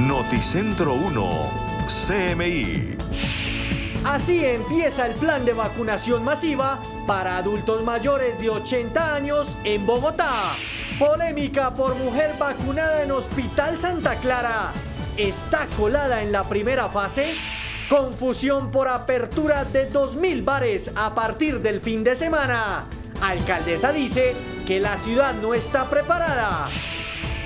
Noticentro 1, CMI. Así empieza el plan de vacunación masiva para adultos mayores de 80 años en Bogotá. Polémica por mujer vacunada en Hospital Santa Clara. ¿Está colada en la primera fase? Confusión por apertura de 2.000 bares a partir del fin de semana. Alcaldesa dice que la ciudad no está preparada.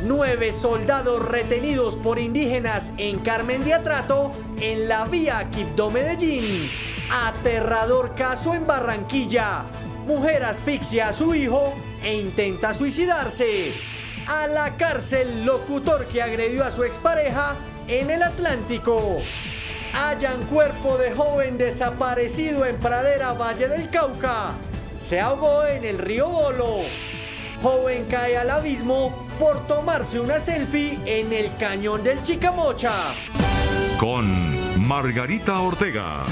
9 soldados retenidos por indígenas en Carmen de Atrato en la vía Quibdó-Medellín. Aterrador caso en Barranquilla. Mujer asfixia a su hijo e intenta suicidarse. A la cárcel locutor que agredió a su expareja en el Atlántico. Hallan cuerpo de joven desaparecido en Pradera, Valle del Cauca. Se ahogó en el río Bolo. Joven cae al abismo por tomarse una selfie en el cañón del Chicamocha. Con Margarita Ortega.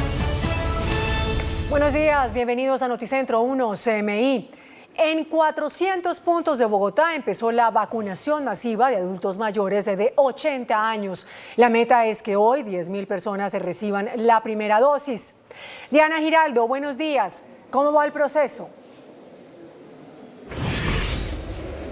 Buenos días, bienvenidos a Noticentro 1 CMI. En 400 puntos de Bogotá empezó la vacunación masiva de adultos mayores de 80 años. La meta es que hoy 10.000 personas reciban la primera dosis. Diana Giraldo, buenos días. ¿Cómo va el proceso?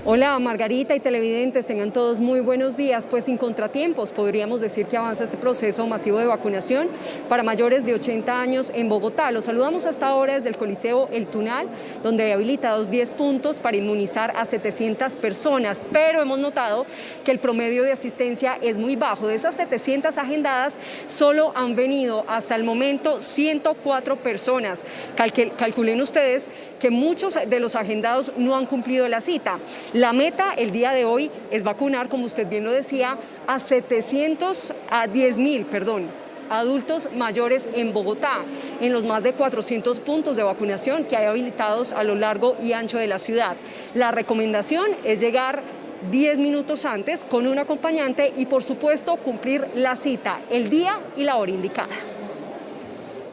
Hola Margarita y televidentes, tengan todos muy buenos días. Pues sin contratiempos podríamos decir que avanza este proceso masivo de vacunación para mayores de 80 años en Bogotá. Los saludamos hasta ahora desde el Coliseo El Tunal, donde hay habilitados 10 puntos para inmunizar a 700 personas, pero hemos notado que el promedio de asistencia es muy bajo. De esas 700 agendadas, solo han venido hasta el momento 104 personas. Calculen ustedes que muchos de los agendados no han cumplido la cita. La meta el día de hoy es vacunar, como usted bien lo decía, a 10.000 adultos mayores en Bogotá, en los más de 400 puntos de vacunación que hay habilitados a lo largo y ancho de la ciudad. La recomendación es llegar 10 minutos antes con un acompañante y, por supuesto, cumplir la cita, el día y la hora indicada.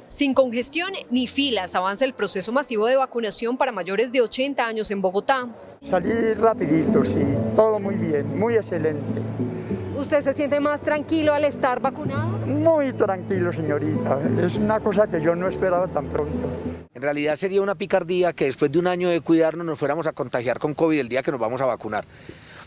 Sin congestión ni filas, avanza el proceso masivo de vacunación para mayores de 80 años en Bogotá. Salí rapidito, sí, todo muy bien, muy excelente. ¿Usted se siente más tranquilo al estar vacunado? Muy tranquilo, señorita, es una cosa que yo no esperaba tan pronto. En realidad sería una picardía que después de un año de cuidarnos nos fuéramos a contagiar con COVID el día que nos vamos a vacunar.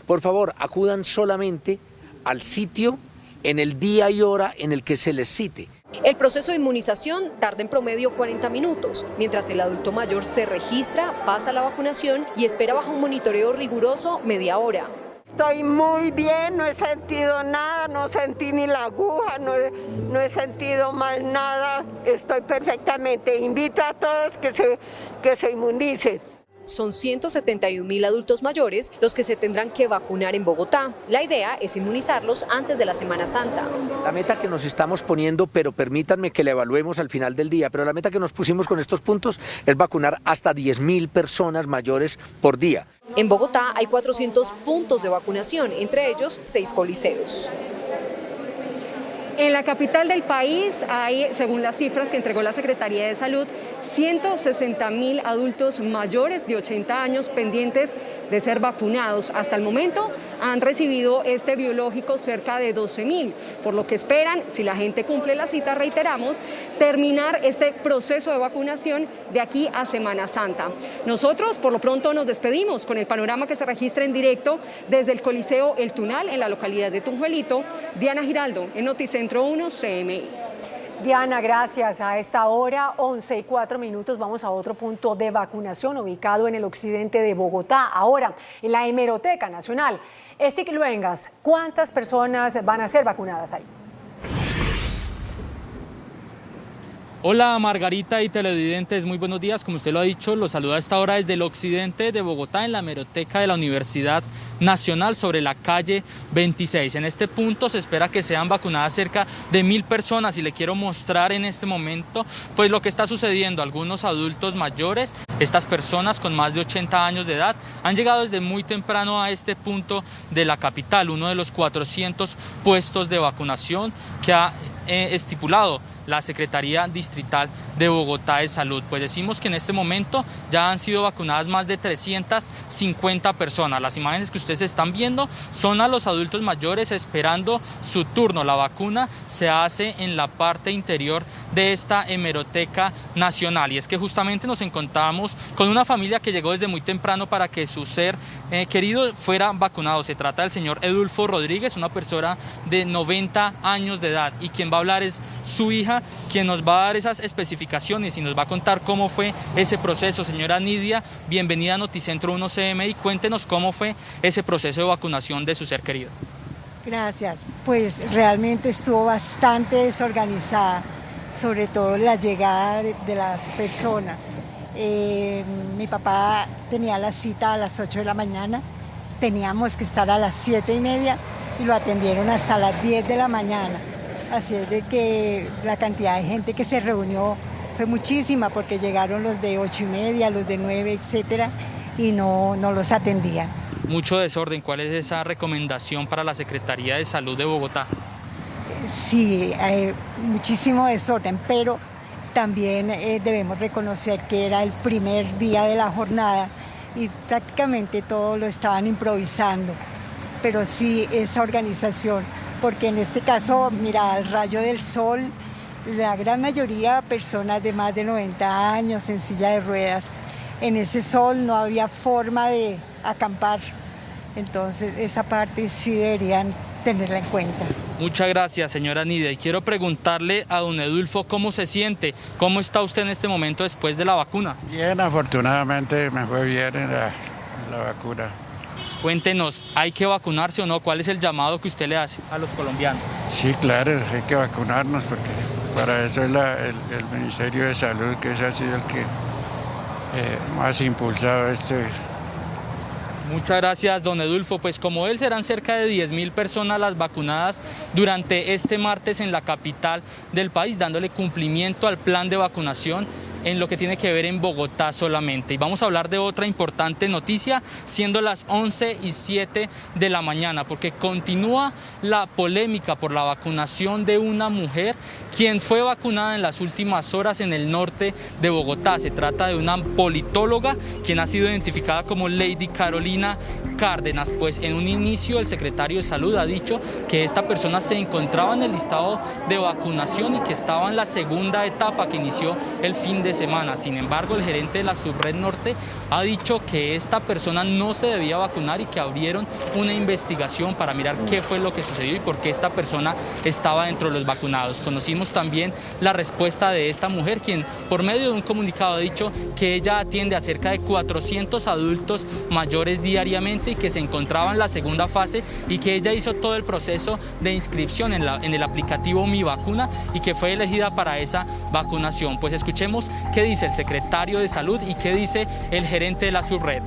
Por favor, acudan solamente al sitio en el día y hora en el que se les cite. El proceso de inmunización tarda en promedio 40 minutos, mientras el adulto mayor se registra, pasa la vacunación y espera bajo un monitoreo riguroso media hora. Estoy muy bien, no he sentido nada, no sentí ni la aguja, no he sentido más nada, estoy perfectamente. Invito a todos que se inmunicen. Son 171.000 adultos mayores los que se tendrán que vacunar en Bogotá. La idea es inmunizarlos antes de la Semana Santa. La meta que nos estamos poniendo, pero permítanme que la evaluemos al final del día, pero la meta que nos pusimos con estos puntos es vacunar hasta 10.000 personas mayores por día. En Bogotá hay 400 puntos de vacunación, entre ellos 6 coliseos. En la capital del país hay, según las cifras que entregó la Secretaría de Salud, 160.000 adultos mayores de 80 años pendientes de ser vacunados. Hasta el momento han recibido este biológico cerca de 12.000, por lo que esperan, si la gente cumple la cita, reiteramos, terminar este proceso de vacunación de aquí a Semana Santa. Nosotros, por lo pronto, nos despedimos con el panorama que se registra en directo desde el Coliseo El Tunal, en la localidad de Tunjuelito. Diana Giraldo, en Noticentro 1 CMI. Diana, gracias. A esta hora, 11:04, vamos a otro punto de vacunación ubicado en el occidente de Bogotá. Ahora, en la Hemeroteca Nacional. Estic Luengas, ¿cuántas personas van a ser vacunadas ahí? Hola Margarita y televidentes, muy buenos días. Como usted lo ha dicho, los saluda a esta hora desde el occidente de Bogotá, en la hemeroteca de la Universidad Nacional, sobre la calle 26. En este punto se espera que sean vacunadas cerca de 1.000 personas y le quiero mostrar en este momento pues lo que está sucediendo. Algunos adultos mayores, estas personas con más de 80 años de edad, han llegado desde muy temprano a este punto de la capital, uno de los 400 puestos de vacunación que ha estipulado la Secretaría Distrital de Bogotá de Salud. Pues decimos que en este momento ya han sido vacunadas más de 350 personas. Las imágenes que ustedes están viendo son a los adultos mayores esperando su turno. La vacuna se hace en la parte interior de esta hemeroteca nacional, y es que justamente nos encontramos con una familia que llegó desde muy temprano para que su ser querido fuera vacunado. Se trata del señor Edulfo Rodríguez, una persona de 90 años de edad, y quien va a hablar es su hija, quien nos va a dar esas especificaciones y nos va a contar cómo fue ese proceso. Señora Nidia, bienvenida a Noticentro 1 CMI, cuéntenos cómo fue ese proceso de vacunación de su ser querido. Gracias, pues realmente estuvo bastante desorganizada, sobre todo la llegada de las personas. Mi papá tenía la cita a las 8 de la mañana, teníamos que estar a las 7:30 y lo atendieron hasta las 10 de la mañana. Así es de que la cantidad de gente que se reunió fue muchísima, porque llegaron los de 8:30, los de 9, etcétera, y no los atendían. Mucho desorden. ¿Cuál es esa recomendación para la Secretaría de Salud de Bogotá? Sí, hay muchísimo desorden, pero también debemos reconocer que era el primer día de la jornada y prácticamente todo lo estaban improvisando. Pero sí, esa organización, porque en este caso, mira, al rayo del sol, la gran mayoría personas de más de 90 años en silla de ruedas, en ese sol no había forma de acampar, entonces esa parte sí deberían tenerla en cuenta. Muchas gracias, señora Nidia, y quiero preguntarle a don Edulfo cómo se siente, cómo está usted en este momento después de la vacuna. Bien, afortunadamente me fue bien en la vacuna. Cuéntenos, ¿hay que vacunarse o no? ¿Cuál es el llamado que usted le hace a los colombianos? Sí, claro, hay que vacunarnos, porque para eso es el Ministerio de Salud, que ese ha sido el que más impulsado este. Muchas gracias, don Edulfo. Pues como él, serán cerca de 10.000 personas las vacunadas durante este martes en la capital del país, dándole cumplimiento al plan de vacunación en lo que tiene que ver en Bogotá solamente. Y vamos a hablar de otra importante noticia, siendo las 11:07 de la mañana, porque continúa la polémica por la vacunación de una mujer quien fue vacunada en las últimas horas en el norte de Bogotá. Se trata de una politóloga quien ha sido identificada como Lady Carolina Cárdenas. Pues en un inicio el secretario de Salud ha dicho que esta persona se encontraba en el listado de vacunación y que estaba en la segunda etapa que inició el fin de semana. Sin embargo, el gerente de la Subred Norte ha dicho que esta persona no se debía vacunar y que abrieron una investigación para mirar qué fue lo que sucedió y por qué esta persona estaba dentro de los vacunados. Conocimos también la respuesta de esta mujer, quien por medio de un comunicado ha dicho que ella atiende a cerca de 400 adultos mayores diariamente y que se encontraba en la segunda fase y que ella hizo todo el proceso de inscripción en el aplicativo Mi Vacuna y que fue elegida para esa vacunación. Pues escuchemos qué dice el secretario de Salud y qué dice el gerente de la Subred.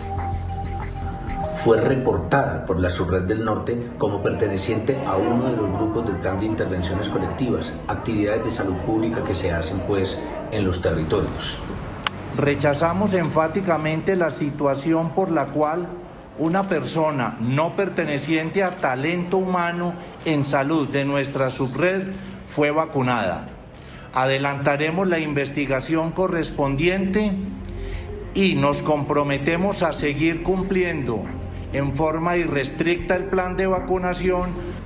Fue reportada por la Subred del Norte como perteneciente a uno de los grupos del plan de intervenciones colectivas, actividades de salud pública que se hacen pues en los territorios. Rechazamos enfáticamente la situación por la cual una persona no perteneciente a talento humano en salud de nuestra subred fue vacunada. Adelantaremos la investigación correspondiente y nos comprometemos a seguir cumpliendo en forma irrestricta el plan de vacunación.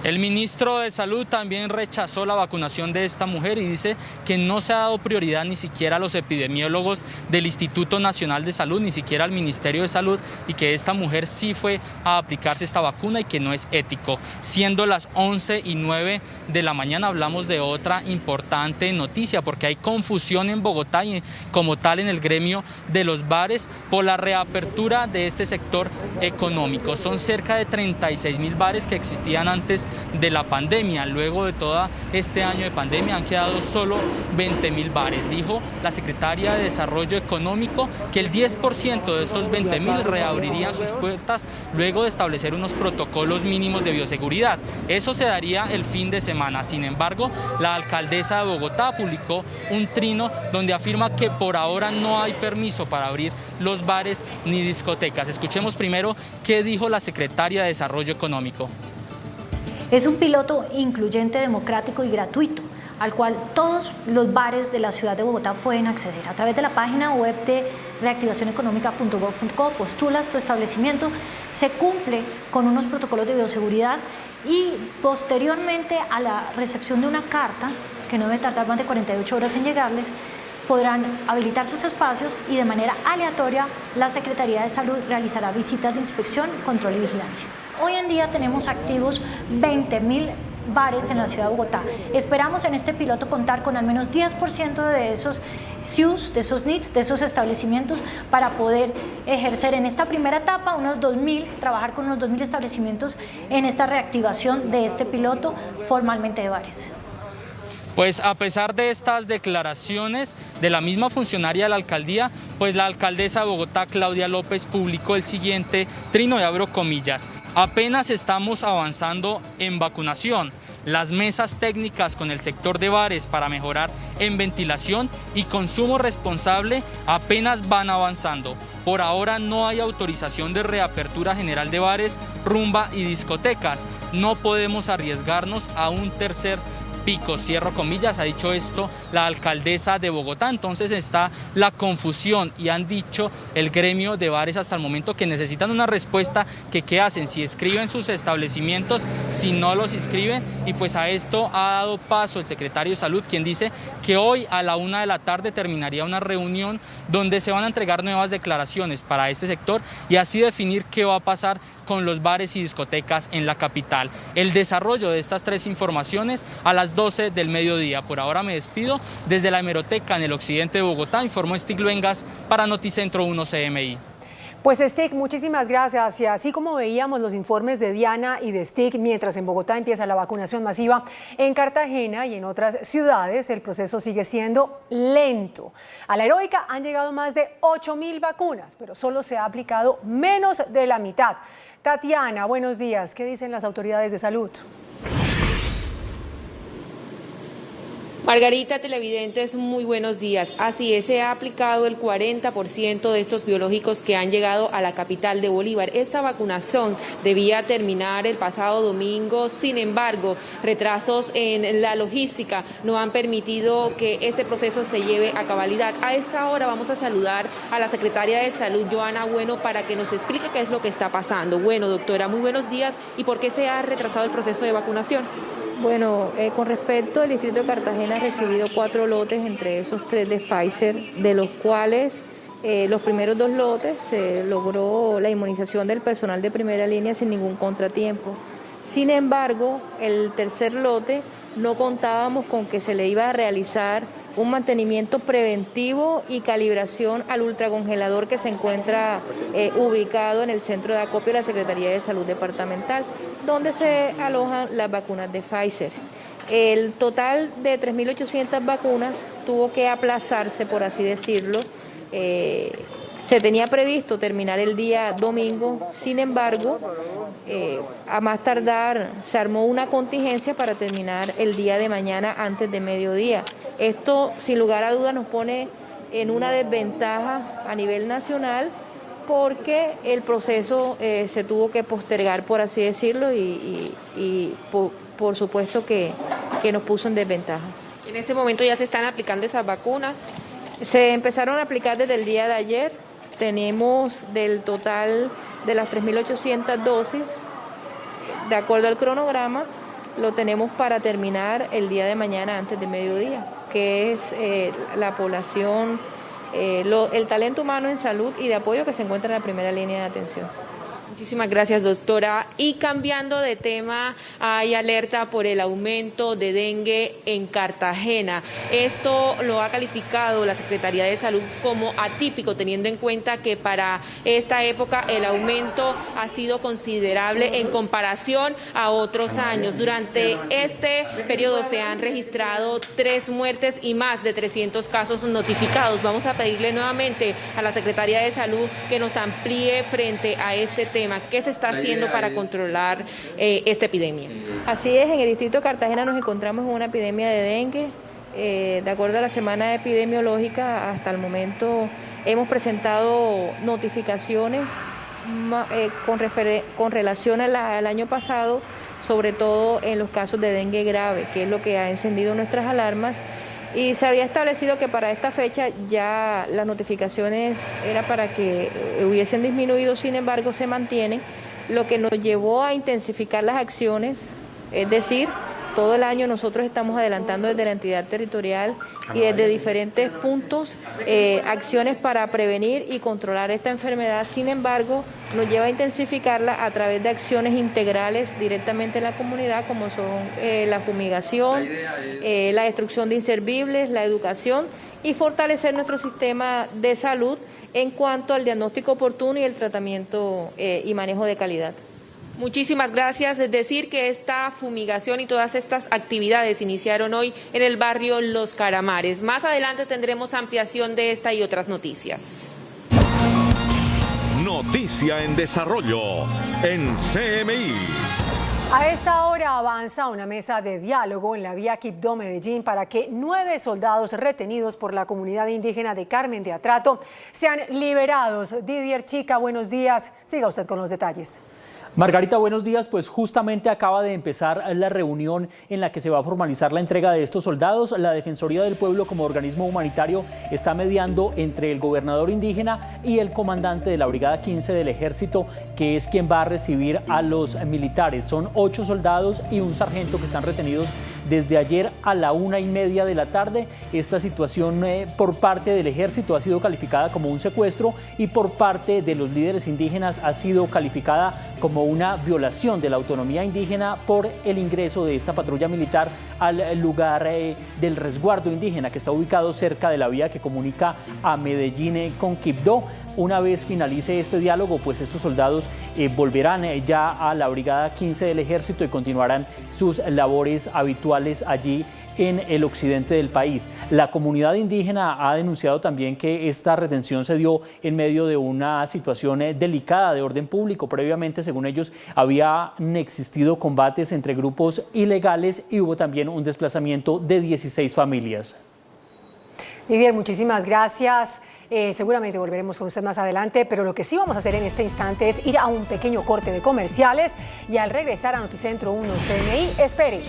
El ministro de Salud también rechazó la vacunación de esta mujer y dice que no se ha dado prioridad ni siquiera a los epidemiólogos del Instituto Nacional de Salud, ni siquiera al Ministerio de Salud, y que esta mujer sí fue a aplicarse esta vacuna y que no es ético. Siendo las 11:09 de la mañana, hablamos de otra importante noticia, porque hay confusión en Bogotá y como tal en el gremio de los bares por la reapertura de este sector económico. Son cerca de 36.000 bares que existían antes de la pandemia. Luego de todo este año de pandemia han quedado solo 20.000 bares. Dijo la secretaria de Desarrollo Económico que el 10% de estos 20.000 reabrirían sus puertas luego de establecer unos protocolos mínimos de bioseguridad. Eso se daría el fin de semana. Sin embargo, la alcaldesa de Bogotá publicó un trino donde afirma que por ahora no hay permiso para abrir los bares ni discotecas. Escuchemos primero qué dijo la secretaria de Desarrollo Económico. Es un piloto incluyente, democrático y gratuito. al cual todos los bares de la ciudad de Bogotá pueden acceder. A través de la página web de reactivacioneconómica.gov.co postulas tu establecimiento, se cumple con unos protocolos de bioseguridad y posteriormente a la recepción de una carta, que no debe tardar más de 48 horas en llegarles, podrán habilitar sus espacios y de manera aleatoria la Secretaría de Salud realizará visitas de inspección, control y vigilancia. Hoy en día tenemos activos 20.000 bares en la ciudad de Bogotá. Esperamos en este piloto contar con al menos 10% de esos SIUs, de esos NITs, de esos establecimientos para poder ejercer en esta primera etapa unos 2.000, trabajar con unos 2.000 establecimientos en esta reactivación de este piloto formalmente de bares. Pues a pesar de estas declaraciones de la misma funcionaria de la alcaldía, pues la alcaldesa de Bogotá, Claudia López, publicó el siguiente trino, y abro comillas: apenas estamos avanzando en vacunación. Las mesas técnicas con el sector de bares para mejorar en ventilación y consumo responsable apenas van avanzando. Por ahora no hay autorización de reapertura general de bares, rumba y discotecas. No podemos arriesgarnos a un tercer pico, cierro comillas. Ha dicho esto la alcaldesa de Bogotá. Entonces está la confusión y han dicho el gremio de bares hasta el momento que necesitan una respuesta, que qué hacen, si inscriben sus establecimientos, si no los inscriben, y pues a esto ha dado paso el secretario de Salud, quien dice que hoy a la 1 de la tarde terminaría una reunión donde se van a entregar nuevas declaraciones para este sector y así definir qué va a pasar con los bares y discotecas en la capital. El desarrollo de estas tres informaciones a las 12 del mediodía. Por ahora me despido. Desde la hemeroteca en el occidente de Bogotá, informó Stig Luengas para Noticentro 1 CMI. Pues Stig, muchísimas gracias. Y así como veíamos los informes de Diana y de Stig, mientras en Bogotá empieza la vacunación masiva, en Cartagena y en otras ciudades el proceso sigue siendo lento. A la Heroica han llegado más de 8.000 vacunas, pero solo se ha aplicado menos de la mitad. Tatiana, buenos días. ¿Qué dicen las autoridades de salud? Margarita, televidentes, muy buenos días. Así es, se ha aplicado el 40% de estos biológicos que han llegado a la capital de Bolívar. Esta vacunación debía terminar el pasado domingo, sin embargo, retrasos en la logística no han permitido que este proceso se lleve a cabalidad. A esta hora vamos a saludar a la secretaria de Salud, Joana Bueno, para que nos explique qué es lo que está pasando. Bueno, doctora, muy buenos días. ¿Y por qué se ha retrasado el proceso de vacunación? Bueno, con respecto al distrito de Cartagena ha recibido 4 lotes, entre esos 3 de Pfizer, de los cuales los primeros 2 lotes se logró la inmunización del personal de primera línea sin ningún contratiempo. Sin embargo, el tercer lote no contábamos con que se le iba a realizar un mantenimiento preventivo y calibración al ultracongelador que se encuentra ubicado en el centro de acopio de la Secretaría de Salud Departamental, donde se alojan las vacunas de Pfizer. El total de 3.800 vacunas tuvo que aplazarse, por así decirlo. Se tenía previsto terminar el día domingo, sin embargo, a más tardar se armó una contingencia para terminar el día de mañana antes de mediodía. Esto, sin lugar a dudas, nos pone en una desventaja a nivel nacional porque el proceso se tuvo que postergar, por así decirlo, y por supuesto que nos puso en desventaja. En este momento ya se están aplicando esas vacunas. Se empezaron a aplicar desde el día de ayer. Tenemos del total de las 3.800 dosis, de acuerdo al cronograma, lo tenemos para terminar el día de mañana antes de mediodía, que es la población, el talento humano en salud y de apoyo que se encuentra en la primera línea de atención. Muchísimas gracias, doctora. Y cambiando de tema, hay alerta por el aumento de dengue en Cartagena. Esto lo ha calificado la Secretaría de Salud como atípico, teniendo en cuenta que para esta época el aumento ha sido considerable en comparación a otros años. Durante este periodo se han registrado 3 muertes y más de 300 casos notificados. Vamos a pedirle nuevamente a la Secretaría de Salud que nos amplíe frente a este tema. ¿Qué se está haciendo para controlar esta epidemia? Así es, en el distrito de Cartagena nos encontramos en una epidemia de dengue. De acuerdo a la semana epidemiológica, hasta el momento hemos presentado notificaciones con relación al año pasado. sobre todo en los casos de dengue grave, que es lo que ha encendido nuestras alarmas. Y se había establecido que para esta fecha ya las notificaciones era para que hubiesen disminuido, sin embargo se mantienen, lo que nos llevó a intensificar las acciones, es decir, todo el año nosotros estamos adelantando desde la entidad territorial y desde diferentes puntos acciones para prevenir y controlar esta enfermedad. Sin embargo, nos lleva a intensificarla a través de acciones integrales directamente en la comunidad, como son la fumigación, la destrucción de inservibles, la educación y fortalecer nuestro sistema de salud en cuanto al diagnóstico oportuno y el tratamiento y manejo de calidad. Muchísimas gracias. Es decir, que esta fumigación y todas estas actividades iniciaron hoy en el barrio Los Caramares. Más adelante tendremos ampliación de esta y otras noticias. Noticia en desarrollo en CMI. A esta hora avanza una mesa de diálogo en la vía Quibdó-Medellín para que 9 soldados retenidos por la comunidad indígena de Carmen de Atrato sean liberados. Didier Chica, buenos días. Siga usted con los detalles. Margarita, buenos días. Pues justamente acaba de empezar la reunión en la que se va a formalizar la entrega de estos soldados. La Defensoría del Pueblo, como organismo humanitario, está mediando entre el gobernador indígena y el comandante de la Brigada 15 del Ejército, que es quien va a recibir a los militares. Son 8 soldados y un sargento que están retenidos desde ayer a la 1:30 de la tarde. Esta situación por parte del Ejército ha sido calificada como un secuestro y por parte de los líderes indígenas ha sido calificada como una violación de la autonomía indígena por el ingreso de esta patrulla militar al lugar del resguardo indígena que está ubicado cerca de la vía que comunica a Medellín con Quibdó. Una vez finalice este diálogo, pues estos soldados volverán ya a la Brigada 15 del Ejército y continuarán sus labores habituales allí en el occidente del país. La comunidad indígena ha denunciado también que esta retención se dio en medio de una situación delicada de orden público. Previamente, según ellos, habían existido combates entre grupos ilegales y hubo también un desplazamiento de 16 familias. Didier, muchísimas gracias. Seguramente volveremos con usted más adelante, pero lo que sí vamos a hacer en este instante es ir a un pequeño corte de comerciales y al regresar a Noticentro 1 CMI, espere.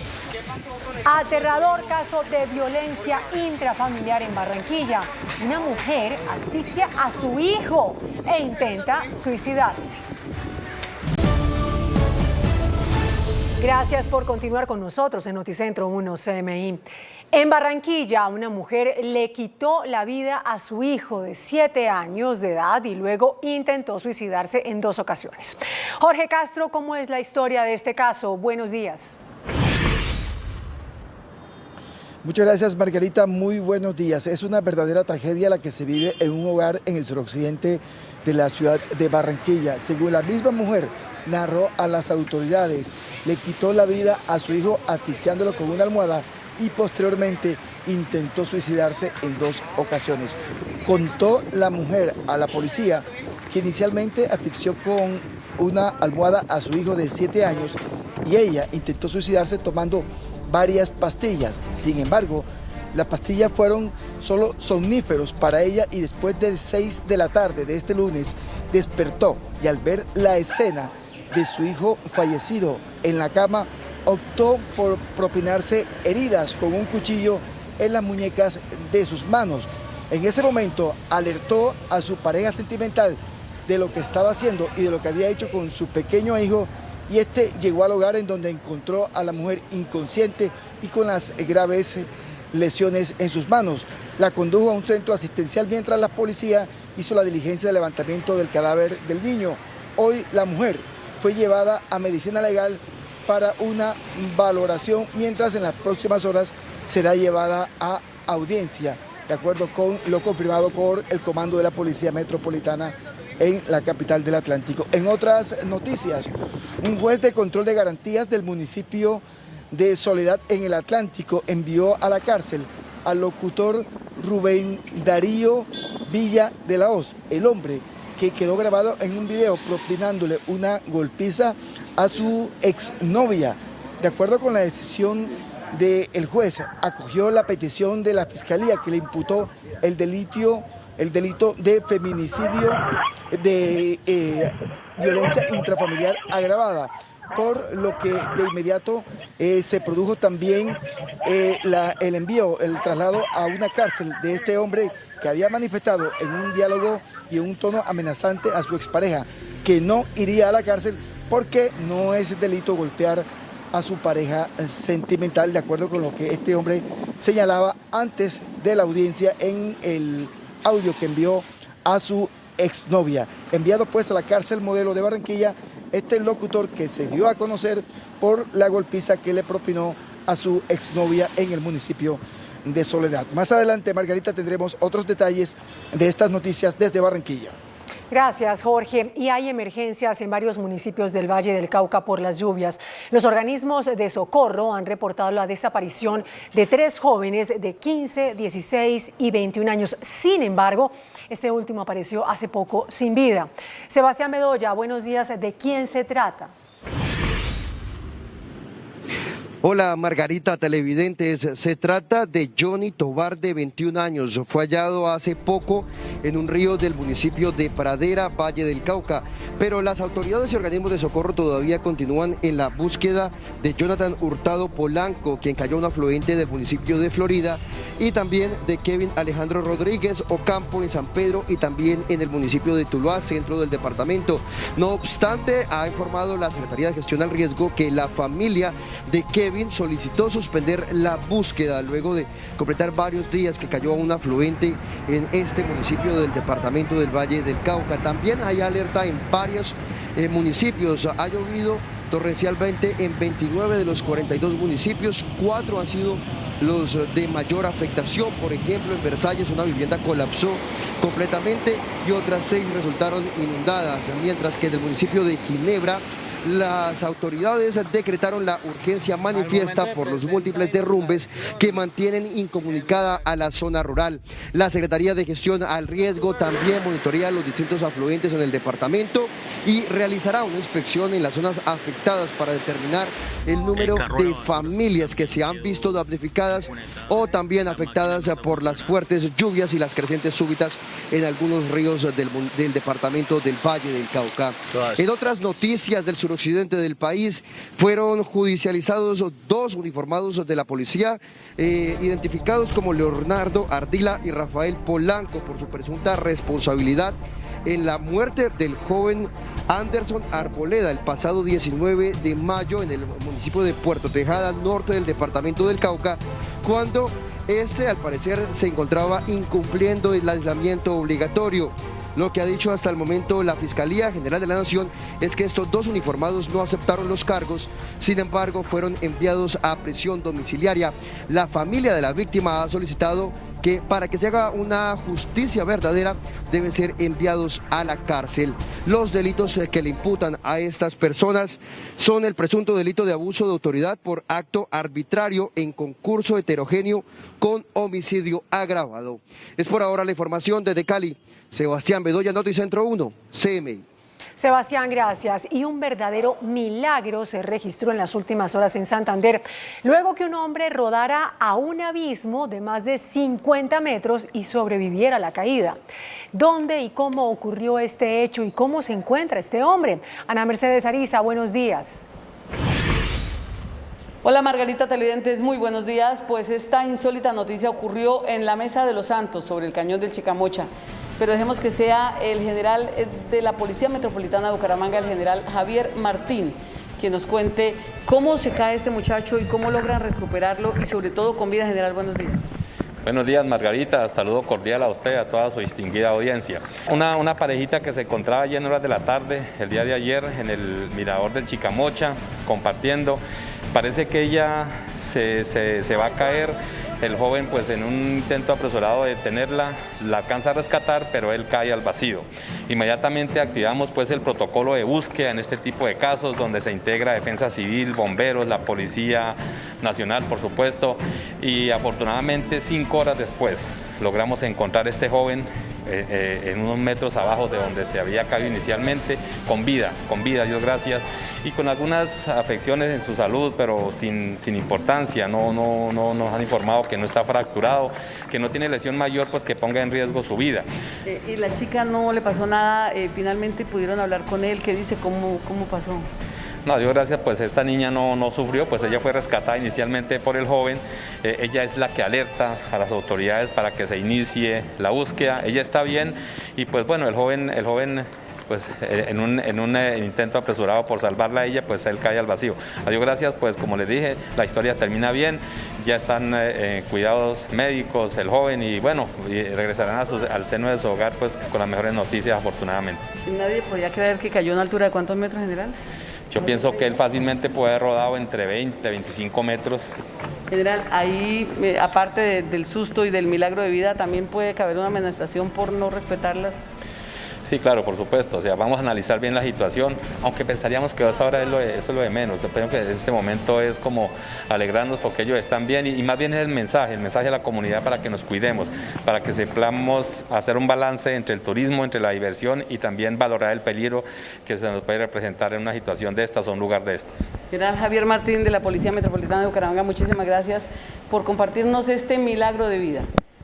Aterrador caso de violencia intrafamiliar en Barranquilla. Una mujer asfixia a su hijo e intenta suicidarse. Gracias por continuar con nosotros en Noticentro 1 CMI. En Barranquilla, una mujer le quitó la vida a su hijo de 7 años de edad y luego intentó suicidarse en 2 ocasiones. Jorge Castro, ¿cómo es la historia de este caso? Buenos días. Muchas gracias, Margarita. Muy buenos días. Es una verdadera tragedia la que se vive en un hogar en el suroccidente de la ciudad de Barranquilla. Según la misma mujer narró a las autoridades, le quitó la vida a su hijo asfixiándolo con una almohada y posteriormente intentó suicidarse en 2 ocasiones. Contó la mujer a la policía que inicialmente asfixió con una almohada a su hijo de 7 años y ella intentó suicidarse tomando varias pastillas. Sin embargo, las pastillas fueron solo somníferos para ella y después de 6 de la tarde de este lunes despertó y al ver la escena de su hijo fallecido en la cama, optó por propinarse heridas con un cuchillo en las muñecas de sus manos. En ese momento alertó a su pareja sentimental de lo que estaba haciendo y de lo que había hecho con su pequeño hijo, y este llegó al hogar en donde encontró a la mujer inconsciente y con las graves lesiones en sus manos. La condujo a un centro asistencial mientras la policía hizo la diligencia de levantamiento del cadáver del niño. Hoy la mujer fue llevada a medicina legal para una valoración, mientras en las próximas horas será llevada a audiencia, de acuerdo con lo confirmado por el comando de la Policía Metropolitana en la capital del Atlántico. En otras noticias, un juez de control de garantías del municipio de Soledad en el Atlántico envió a la cárcel al locutor Rubén Darío Villa de la Hoz, el hombre que quedó grabado en un video propinándole una golpiza a su exnovia. De acuerdo con la decisión del juez, acogió la petición de la Fiscalía que le imputó el delito de feminicidio de violencia intrafamiliar agravada. por lo que de inmediato se produjo también el envío, el traslado a una cárcel de este hombre que había manifestado en un diálogo y en un tono amenazante a su expareja que no iría a la cárcel porque no es delito golpear a su pareja sentimental, de acuerdo con lo que este hombre señalaba antes de la audiencia en el audio que envió a su exnovia. Enviado pues a la cárcel modelo de Barranquilla, este locutor que se dio a conocer por la golpiza que le propinó a su exnovia en el municipio de Soledad. Más adelante, Margarita, tendremos otros detalles de estas noticias desde Barranquilla. Gracias, Jorge. Y hay emergencias en varios municipios del Valle del Cauca por las lluvias. Los organismos de socorro han reportado la desaparición de 3 jóvenes de 15, 16 y 21 años. Sin embargo, este último apareció hace poco sin vida. Sebastián Bedoya, buenos días. ¿De quién se trata? Hola Margarita, televidentes, se trata de Johnny Tobar de 21 años, fue hallado hace poco en un río del municipio de Pradera, Valle del Cauca, pero las autoridades y organismos de socorro todavía continúan en la búsqueda de Jonathan Hurtado Polanco, quien cayó a un afluente del municipio de Florida, y también de Kevin Alejandro Rodríguez Ocampo en San Pedro y también en el municipio de Tuluá, centro del departamento. No obstante, ha informado la Secretaría de Gestión al Riesgo que la familia de Kevin solicitó suspender la búsqueda luego de completar varios días que cayó a un afluente en este municipio del departamento del Valle del Cauca. También hay alerta en varios municipios. Ha llovido torrencialmente en 29 de los 42 municipios, 4 han sido los de mayor afectación. Por ejemplo, en Versalles una vivienda colapsó completamente y otras 6 resultaron inundadas, mientras que en el municipio de Ginebra las autoridades decretaron la urgencia manifiesta por los múltiples derrumbes que mantienen incomunicada a la zona rural. La Secretaría de Gestión al Riesgo también monitorea los distintos afluentes en el departamento y realizará una inspección en las zonas afectadas para determinar el número de familias que se han visto damnificadas o también afectadas por las fuertes lluvias y las crecientes súbitas en algunos ríos del departamento del Valle del Cauca. En otras noticias del suroccidente del país, fueron judicializados 2 uniformados de la policía, identificados como Leonardo Ardila y Rafael Polanco por su presunta responsabilidad en la muerte del joven Anderson Arboleda el pasado 19 de mayo en el municipio de Puerto Tejada, norte del departamento del Cauca, cuando este al parecer se encontraba incumpliendo el aislamiento obligatorio. Lo que ha dicho hasta el momento la Fiscalía General de la Nación es que estos 2 uniformados no aceptaron los cargos, sin embargo fueron enviados a prisión domiciliaria. La familia de la víctima ha solicitado que para que se haga una justicia verdadera deben ser enviados a la cárcel. Los delitos que le imputan a estas personas son el presunto delito de abuso de autoridad por acto arbitrario en concurso heterogéneo con homicidio agravado. Es por ahora la información desde Cali. Sebastián Bedoya, Noticentro 1, CMI. Sebastián, gracias. Y un verdadero milagro se registró en las últimas horas en Santander, luego que un hombre rodara a un abismo de más de 50 metros y sobreviviera a la caída. ¿Dónde y cómo ocurrió este hecho y cómo se encuentra este hombre? Ana Mercedes Ariza, buenos días. Hola Margarita, televidentes, muy buenos días. Pues esta insólita noticia ocurrió en la Mesa de los Santos, sobre el cañón del Chicamocha. Pero dejemos que sea el general de la Policía Metropolitana de Bucaramanga, el general Javier Martín, quien nos cuente cómo se cae este muchacho y cómo logran recuperarlo y sobre todo con vida. General, buenos días. Buenos días Margarita, saludo cordial a usted y a toda su distinguida audiencia. Una parejita que se encontraba ayer en horas de la tarde, el día de ayer, en el mirador del Chicamocha, compartiendo. Parece que ella se va a caer. El joven, pues en un intento apresurado de detenerla, la alcanza a rescatar, pero él cae al vacío. Inmediatamente activamos pues el protocolo de búsqueda en este tipo de casos, donde se integra Defensa Civil, bomberos, la Policía Nacional, por supuesto, y afortunadamente 5 horas después logramos encontrar a este joven en unos metros abajo de donde se había caído inicialmente, con vida, Dios gracias, y con algunas afecciones en su salud, pero sin importancia. No nos han informado que no está fracturado, que no tiene lesión mayor, pues que ponga en riesgo su vida. ¿Y la chica no le pasó nada? Finalmente pudieron hablar con él. ¿Qué dice? ¿Cómo pasó? No, Dios gracias, pues esta niña no sufrió, pues ella fue rescatada inicialmente por el joven. Ella es la que alerta a las autoridades para que se inicie la búsqueda. Ella está bien y pues bueno, el joven pues en un intento apresurado por salvarla a ella, pues él cae al vacío. A Dios gracias, pues como les dije, la historia termina bien, ya están cuidados médicos el joven y bueno, y regresarán al seno de su hogar pues con las mejores noticias afortunadamente. ¿Nadie podía creer que cayó a una altura de cuántos metros, general? Yo pienso que él fácilmente puede haber rodado entre 20 y 25 metros. General, ahí aparte del susto y del milagro de vida, también puede caber una amonestación por no respetarlas. Sí, claro, por supuesto. O sea, vamos a analizar bien la situación, aunque pensaríamos que eso ahora eso es lo de menos. Creo que en este momento es como alegrarnos porque ellos están bien y más bien es el mensaje a la comunidad para que nos cuidemos, para que sepamos hacer un balance entre el turismo, entre la diversión y también valorar el peligro que se nos puede representar en una situación de estas o un lugar de estos. General Javier Martín de la Policía Metropolitana de Bucaramanga, muchísimas gracias por compartirnos este milagro de vida.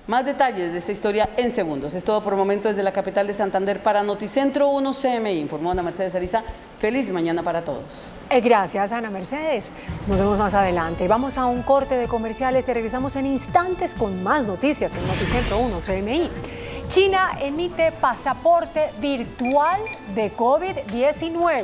Más detalles de esta historia en segundos. Es todo por el momento desde la capital de Santander para Noticentro 1 CMI. Informó Ana Mercedes Ariza. Feliz mañana para todos. Gracias, Ana Mercedes. Nos vemos más adelante. Vamos a un corte de comerciales y regresamos en instantes con más noticias en Noticentro 1 CMI. China emite pasaporte virtual de COVID-19.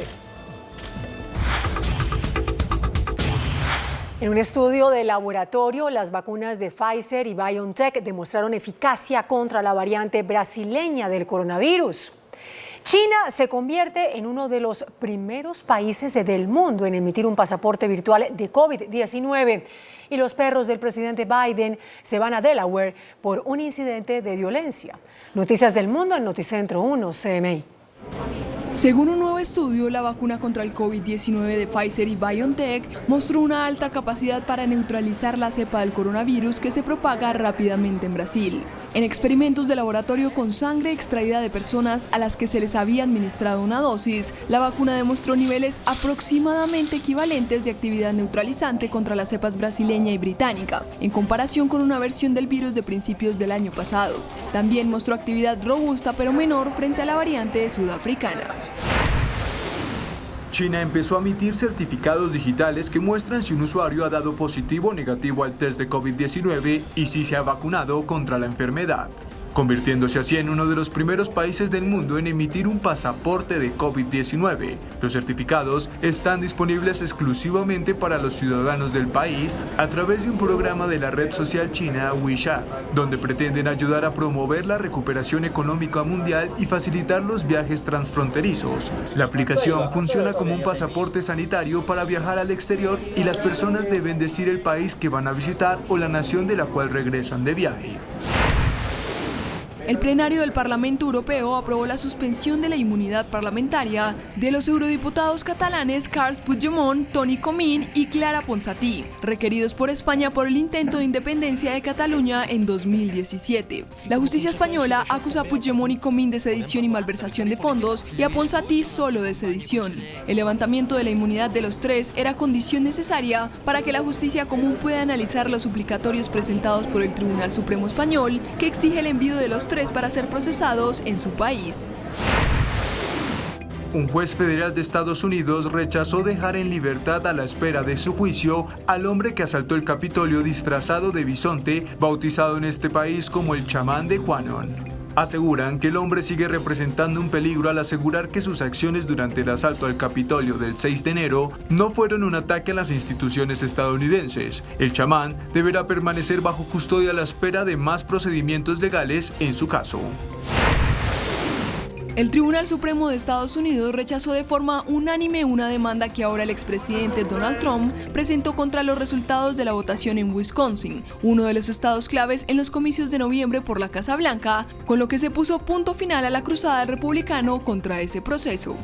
En un estudio de laboratorio, las vacunas de Pfizer y BioNTech demostraron eficacia contra la variante brasileña del coronavirus. China se convierte en uno de los primeros países del mundo en emitir un pasaporte virtual de COVID-19. Y los perros del presidente Biden se van a Delaware por un incidente de violencia. Noticias del mundo en Noticentro 1 CMI. Según un nuevo estudio, la vacuna contra el COVID-19 de Pfizer y BioNTech mostró una alta capacidad para neutralizar la cepa del coronavirus que se propaga rápidamente en Brasil. En experimentos de laboratorio con sangre extraída de personas a las que se les había administrado una dosis, la vacuna demostró niveles aproximadamente equivalentes de actividad neutralizante contra las cepas brasileña y británica, en comparación con una versión del virus de principios del año pasado. También mostró actividad robusta pero menor frente a la variante sudafricana. China empezó a emitir certificados digitales que muestran si un usuario ha dado positivo o negativo al test de COVID-19 y si se ha vacunado contra la enfermedad, convirtiéndose así en uno de los primeros países del mundo en emitir un pasaporte de COVID-19. Los certificados están disponibles exclusivamente para los ciudadanos del país a través de un programa de la red social china WeChat, donde pretenden ayudar a promover la recuperación económica mundial y facilitar los viajes transfronterizos. La aplicación funciona como un pasaporte sanitario para viajar al exterior y las personas deben decir el país que van a visitar o la nación de la cual regresan de viaje. El plenario del Parlamento Europeo aprobó la suspensión de la inmunidad parlamentaria de los eurodiputados catalanes Carles Puigdemont, Toni Comín y Clara Ponsatí, requeridos por España por el intento de independencia de Cataluña en 2017. La justicia española acusa a Puigdemont y Comín de sedición y malversación de fondos y a Ponsatí solo de sedición. El levantamiento de la inmunidad de los tres era condición necesaria para que la justicia común pueda analizar los suplicatorios presentados por el Tribunal Supremo Español, que exige el envío de los tres para ser procesados en su país. Un juez federal de Estados Unidos rechazó dejar en libertad a la espera de su juicio al hombre que asaltó el Capitolio disfrazado de bisonte, bautizado en este país como el chamán de Quanon. Aseguran que el hombre sigue representando un peligro al asegurar que sus acciones durante el asalto al Capitolio del 6 de enero no fueron un ataque a las instituciones estadounidenses. El chamán deberá permanecer bajo custodia a la espera de más procedimientos legales en su caso. El Tribunal Supremo de Estados Unidos rechazó de forma unánime una demanda que ahora el expresidente Donald Trump presentó contra los resultados de la votación en Wisconsin, uno de los estados claves en los comicios de noviembre por la Casa Blanca, con lo que se puso punto final a la cruzada del republicano contra ese proceso.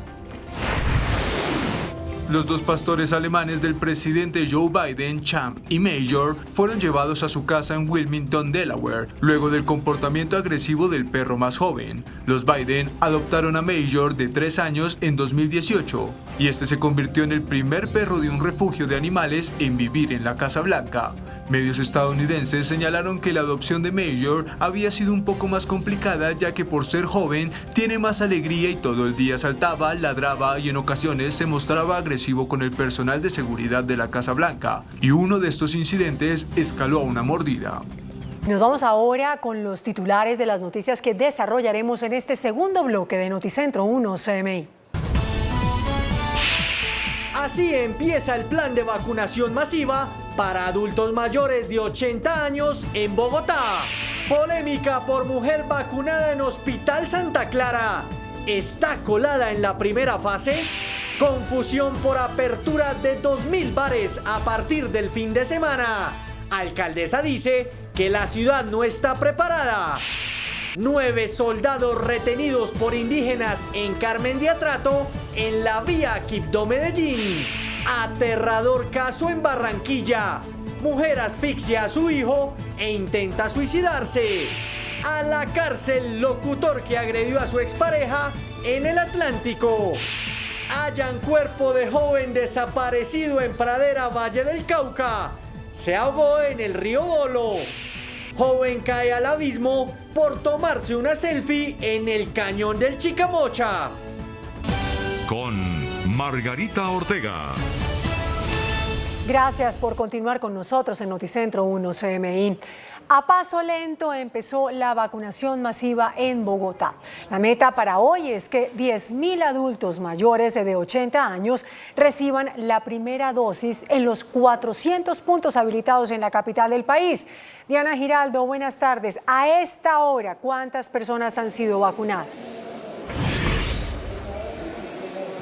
Los dos pastores alemanes del presidente Joe Biden, Champ y Major, fueron llevados a su casa en Wilmington, Delaware, luego del comportamiento agresivo del perro más joven. Los Biden adoptaron a Major de 3 años en 2018, y este se convirtió en el primer perro de un refugio de animales en vivir en la Casa Blanca. Medios estadounidenses señalaron que la adopción de Major había sido un poco más complicada, ya que por ser joven tiene más alegría y todo el día saltaba, ladraba y en ocasiones se mostraba agresivo con el personal de seguridad de la Casa Blanca. Y uno de estos incidentes escaló a una mordida. Nos vamos ahora con los titulares de las noticias que desarrollaremos en este segundo bloque de Noticentro 1 CMI. Así empieza el plan de vacunación masiva para adultos mayores de 80 años en Bogotá. Polémica por mujer vacunada en Hospital Santa Clara. ¿Está colada en la primera fase? Confusión por apertura de 2.000 bares a partir del fin de semana. Alcaldesa dice que la ciudad no está preparada. 9 soldados retenidos por indígenas en Carmen de Atrato en la vía Quibdó-Medellín. Aterrador caso en Barranquilla. Mujer asfixia a su hijo e intenta suicidarse. A la cárcel locutor que agredió a su expareja en el Atlántico. Hallan cuerpo de joven desaparecido en Pradera, Valle del Cauca. Se ahogó en el río Bolo. Joven cae al abismo por tomarse una selfie en el cañón del Chicamocha. Con Margarita Ortega. Gracias por continuar con nosotros en Noticentro 1 CMI. A paso lento empezó la vacunación masiva en Bogotá. La meta para hoy es que 10.000 adultos mayores de 80 años reciban la primera dosis en los 400 puntos habilitados en la capital del país. Diana Giraldo, buenas tardes. A esta hora, ¿cuántas personas han sido vacunadas?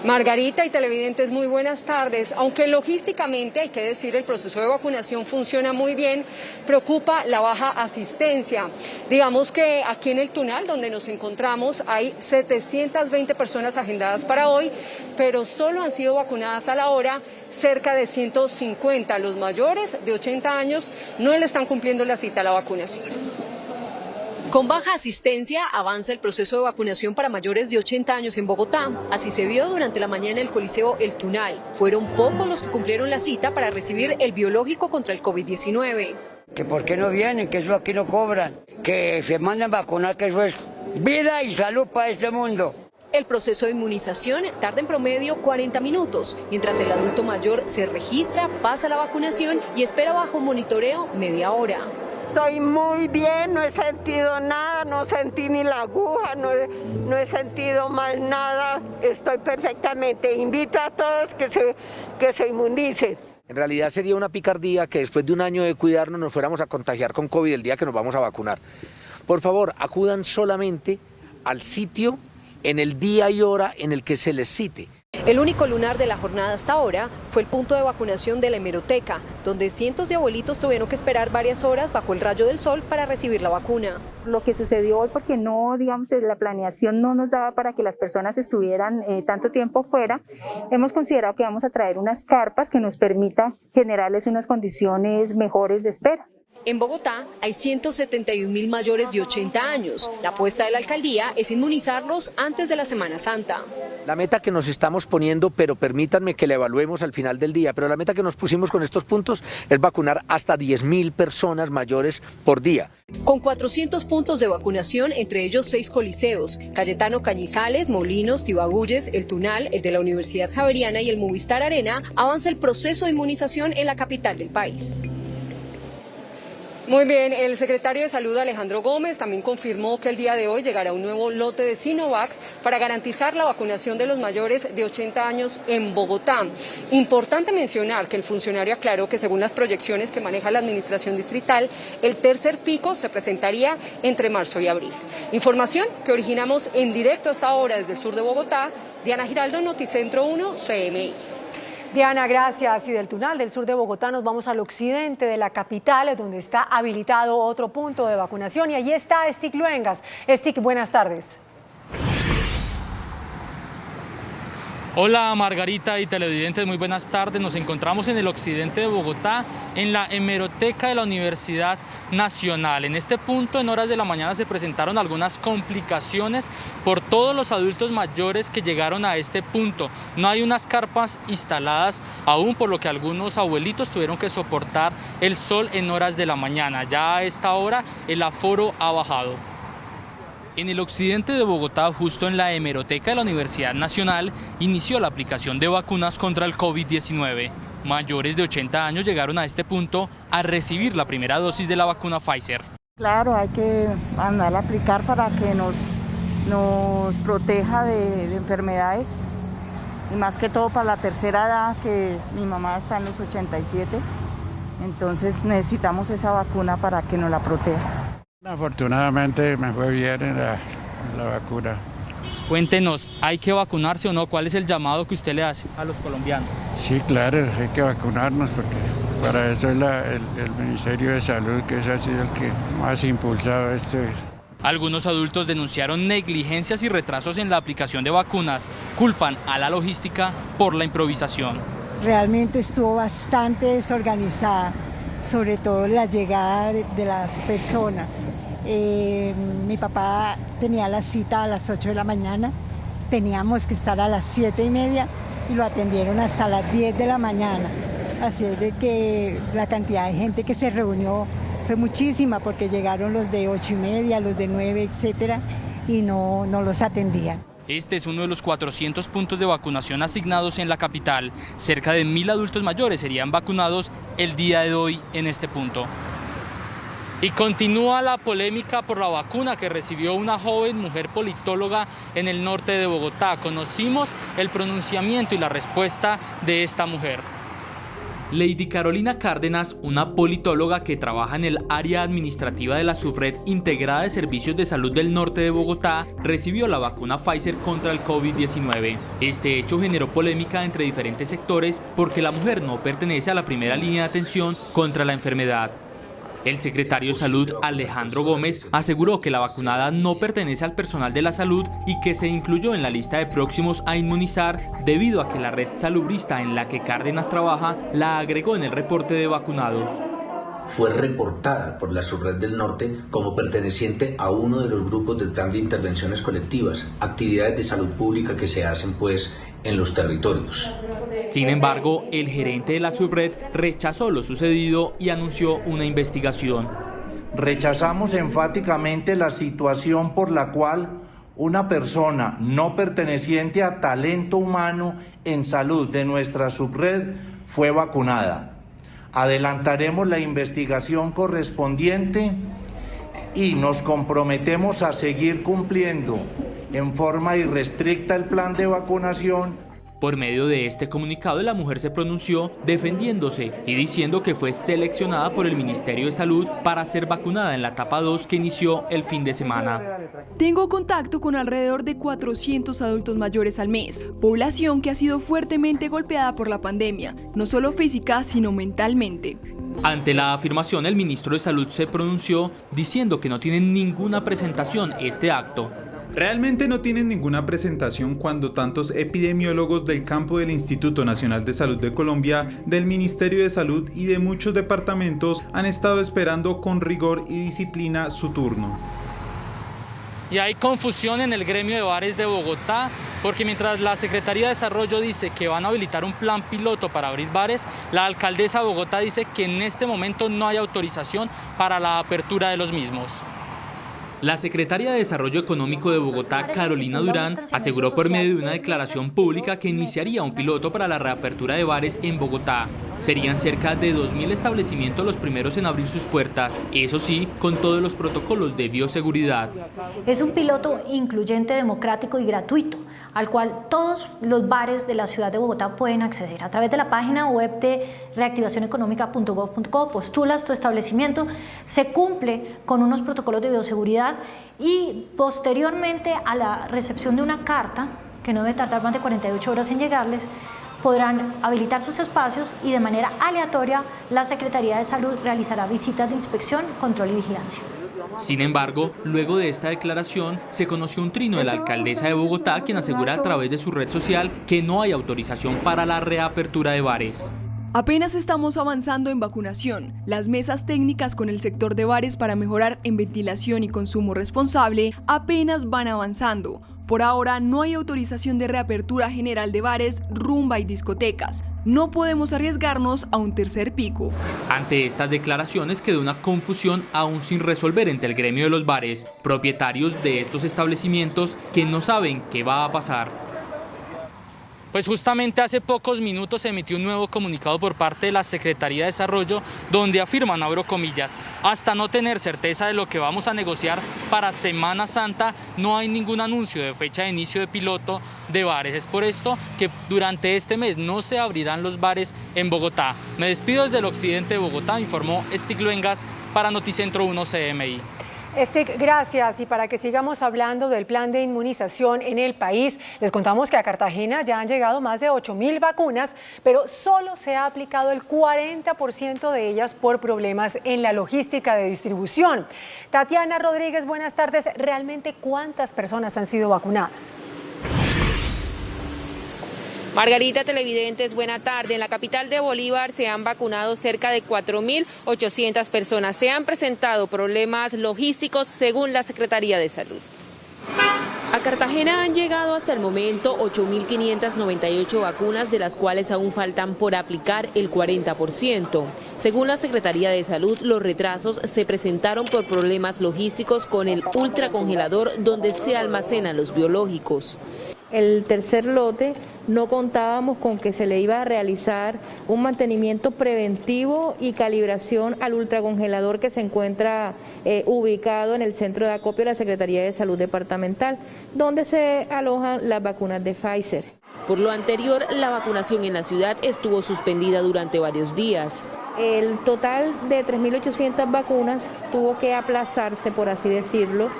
Margarita y televidentes, muy buenas tardes. Aunque logísticamente, hay que decir, el proceso de vacunación funciona muy bien, preocupa la baja asistencia. Digamos que aquí en el Tunal, donde nos encontramos, hay 720 personas agendadas para hoy, pero solo han sido vacunadas a la hora cerca de 150. Los mayores de 80 años no le están cumpliendo la cita a la vacunación. Con baja asistencia avanza el proceso de vacunación para mayores de 80 años en Bogotá. Así se vio durante la mañana en el Coliseo El Tunal. Fueron pocos los que cumplieron la cita para recibir el biológico contra el COVID-19. Que por qué no vienen, que eso aquí no cobran, que se mandan vacunar, que eso es vida y salud para este mundo. El proceso de inmunización tarda en promedio 40 minutos, mientras el adulto mayor se registra, pasa la vacunación y espera bajo monitoreo media hora. Estoy muy bien, no he sentido nada, no sentí ni la aguja, no he sentido más nada, estoy perfectamente. Invito a todos que se inmunicen. En realidad sería una picardía que después de un año de cuidarnos nos fuéramos a contagiar con COVID el día que nos vamos a vacunar. Por favor, acudan solamente al sitio en el día y hora en el que se les cite. El único lunar de la jornada hasta ahora fue el punto de vacunación de la hemeroteca, donde cientos de abuelitos tuvieron que esperar varias horas bajo el rayo del sol para recibir la vacuna. Lo que sucedió hoy, porque no, digamos, la planeación no nos daba para que las personas estuvieran tanto tiempo fuera, hemos considerado que vamos a traer unas carpas que nos permitan generarles unas condiciones mejores de espera. En Bogotá hay 171.000 mayores de 80 años. La apuesta de la alcaldía es inmunizarlos antes de la Semana Santa. La meta que nos estamos poniendo, pero permítanme que la evaluemos al final del día, pero la meta que nos pusimos con estos puntos es vacunar hasta 10.000 personas mayores por día. Con 400 puntos de vacunación, entre ellos 6 coliseos, Cayetano Cañizales, Molinos, Tibaguyes, El Tunal, el de la Universidad Javeriana y el Movistar Arena, avanza el proceso de inmunización en la capital del país. Muy bien, el secretario de Salud Alejandro Gómez también confirmó que el día de hoy llegará un nuevo lote de Sinovac para garantizar la vacunación de los mayores de 80 años en Bogotá. Importante mencionar que el funcionario aclaró que según las proyecciones que maneja la administración distrital, el tercer pico se presentaría entre marzo y abril. Información que originamos en directo hasta ahora desde el sur de Bogotá. Diana Giraldo, Noticentro 1, CMI. Diana, gracias. Y del Tunal, del sur de Bogotá, nos vamos al occidente de la capital, donde está habilitado otro punto de vacunación. Y allí está Estic Luengas. Estic, buenas tardes. Hola Margarita y televidentes, muy buenas tardes. Nos encontramos en el occidente de Bogotá, en la hemeroteca de la Universidad Nacional. En este punto, en horas de la mañana, se presentaron algunas complicaciones por todos los adultos mayores que llegaron a este punto. No hay unas carpas instaladas aún, por lo que algunos abuelitos tuvieron que soportar el sol en horas de la mañana. Ya a esta hora el aforo ha bajado. En el occidente de Bogotá, justo en la hemeroteca de la Universidad Nacional, inició la aplicación de vacunas contra el COVID-19. Mayores de 80 años llegaron a este punto a recibir la primera dosis de la vacuna Pfizer. Claro, hay que andar a aplicar para que nos proteja de enfermedades y más que todo para la tercera edad, que mi mamá está en los 87, entonces necesitamos esa vacuna para que nos la proteja. Afortunadamente me fue bien en la vacuna. Cuéntenos, ¿hay que vacunarse o no? ¿Cuál es el llamado que usted le hace a los colombianos? Sí, claro, hay que vacunarnos porque para eso es el Ministerio de Salud, que ese ha sido el que más ha impulsado esto. Algunos adultos denunciaron negligencias y retrasos en la aplicación de vacunas. Culpan a la logística por la improvisación. Realmente estuvo bastante desorganizada, sobre todo la llegada de las personas. Mi papá tenía la cita a las 8 de la mañana, teníamos que estar a las 7:30 y lo atendieron hasta las 10 de la mañana. Así es de que la cantidad de gente que se reunió fue muchísima porque llegaron los de 8:30, los de 9, etcétera, y no los atendían. Este es uno de los 400 puntos de vacunación asignados en la capital. Cerca de 1000 adultos mayores serían vacunados el día de hoy en este punto. Y continúa la polémica por la vacuna que recibió una joven mujer politóloga en el norte de Bogotá. Conocimos el pronunciamiento y la respuesta de esta mujer. Lady Carolina Cárdenas, una politóloga que trabaja en el área administrativa de la Subred Integrada de Servicios de Salud del Norte de Bogotá, recibió la vacuna Pfizer contra el COVID-19. Este hecho generó polémica entre diferentes sectores porque la mujer no pertenece a la primera línea de atención contra la enfermedad. El secretario de Salud, Alejandro Gómez, aseguró que la vacunada no pertenece al personal de la salud y que se incluyó en la lista de próximos a inmunizar debido a que la red salubrista en la que Cárdenas trabaja la agregó en el reporte de vacunados. Fue reportada por la Subred del Norte como perteneciente a uno de los grupos del plan de intervenciones colectivas, actividades de salud pública que se hacen en los territorios. Sin embargo, el gerente de la Subred rechazó lo sucedido y anunció una investigación. Rechazamos enfáticamente la situación por la cual una persona no perteneciente a talento humano en salud de nuestra subred fue vacunada. Adelantaremos la investigación correspondiente y nos comprometemos a seguir cumpliendo en forma irrestricta el plan de vacunación. Por medio de este comunicado, la mujer se pronunció defendiéndose y diciendo que fue seleccionada por el Ministerio de Salud para ser vacunada en la etapa 2 que inició el fin de semana. Tengo contacto con alrededor de 400 adultos mayores al mes, población que ha sido fuertemente golpeada por la pandemia, no solo física, sino mentalmente. Ante la afirmación, el ministro de Salud se pronunció diciendo que no tiene ninguna presentación este acto. Realmente no tienen ninguna presentación cuando tantos epidemiólogos del campo del Instituto Nacional de Salud de Colombia, del Ministerio de Salud y de muchos departamentos han estado esperando con rigor y disciplina su turno. Y hay confusión en el gremio de bares de Bogotá, porque mientras la Secretaría de Desarrollo dice que van a habilitar un plan piloto para abrir bares, la alcaldesa de Bogotá dice que en este momento no hay autorización para la apertura de los mismos. La secretaria de Desarrollo Económico de Bogotá, Carolina Durán, aseguró por medio de una declaración pública que iniciaría un piloto para la reapertura de bares en Bogotá. Serían cerca de 2000 establecimientos los primeros en abrir sus puertas, eso sí, con todos los protocolos de bioseguridad. Es un piloto incluyente, democrático y gratuito, al cual todos los bares de la ciudad de Bogotá pueden acceder. A través de la página web de reactivacioneconómica.gov.co postulas tu establecimiento, se cumple con unos protocolos de bioseguridad y posteriormente a la recepción de una carta, que no debe tardar más de 48 horas en llegarles, podrán habilitar sus espacios y de manera aleatoria la Secretaría de Salud realizará visitas de inspección, control y vigilancia. Sin embargo, luego de esta declaración, se conoció un trino de la alcaldesa de Bogotá, quien asegura a través de su red social que no hay autorización para la reapertura de bares. Apenas estamos avanzando en vacunación. Las mesas técnicas con el sector de bares para mejorar en ventilación y consumo responsable apenas van avanzando. Por ahora no hay autorización de reapertura general de bares, rumba y discotecas. No podemos arriesgarnos a un tercer pico. Ante estas declaraciones quedó una confusión aún sin resolver entre el gremio de los bares, propietarios de estos establecimientos que no saben qué va a pasar. Pues justamente hace pocos minutos se emitió un nuevo comunicado por parte de la Secretaría de Desarrollo donde afirman, abro comillas, hasta no tener certeza de lo que vamos a negociar para Semana Santa, no hay ningún anuncio de fecha de inicio de piloto de bares. Es por esto que durante este mes no se abrirán los bares en Bogotá. Me despido desde el occidente de Bogotá, informó Stig Luengas para Noticentro 1 CMI. Stig, gracias. Y para que sigamos hablando del plan de inmunización en el país, les contamos que a Cartagena ya han llegado más de 8.000 vacunas, pero solo se ha aplicado el 40% de ellas por problemas en la logística de distribución. Tatiana Rodríguez, buenas tardes. ¿Realmente cuántas personas han sido vacunadas? Margarita, televidentes, buena tarde. En la capital de Bolívar se han vacunado cerca de 4.800 personas. Se han presentado problemas logísticos según la Secretaría de Salud. A Cartagena han llegado hasta el momento 8.598 vacunas, de las cuales aún faltan por aplicar el 40%. Según la Secretaría de Salud, los retrasos se presentaron por problemas logísticos con el ultracongelador donde se almacenan los biológicos. El tercer lote no contábamos con que se le iba a realizar un mantenimiento preventivo y calibración al ultracongelador que se encuentra ubicado en el centro de acopio de la Secretaría de Salud Departamental, donde se alojan las vacunas de Pfizer. Por lo anterior, la vacunación en la ciudad estuvo suspendida durante varios días. El total de 3.800 vacunas tuvo que aplazarse, por así decirlo.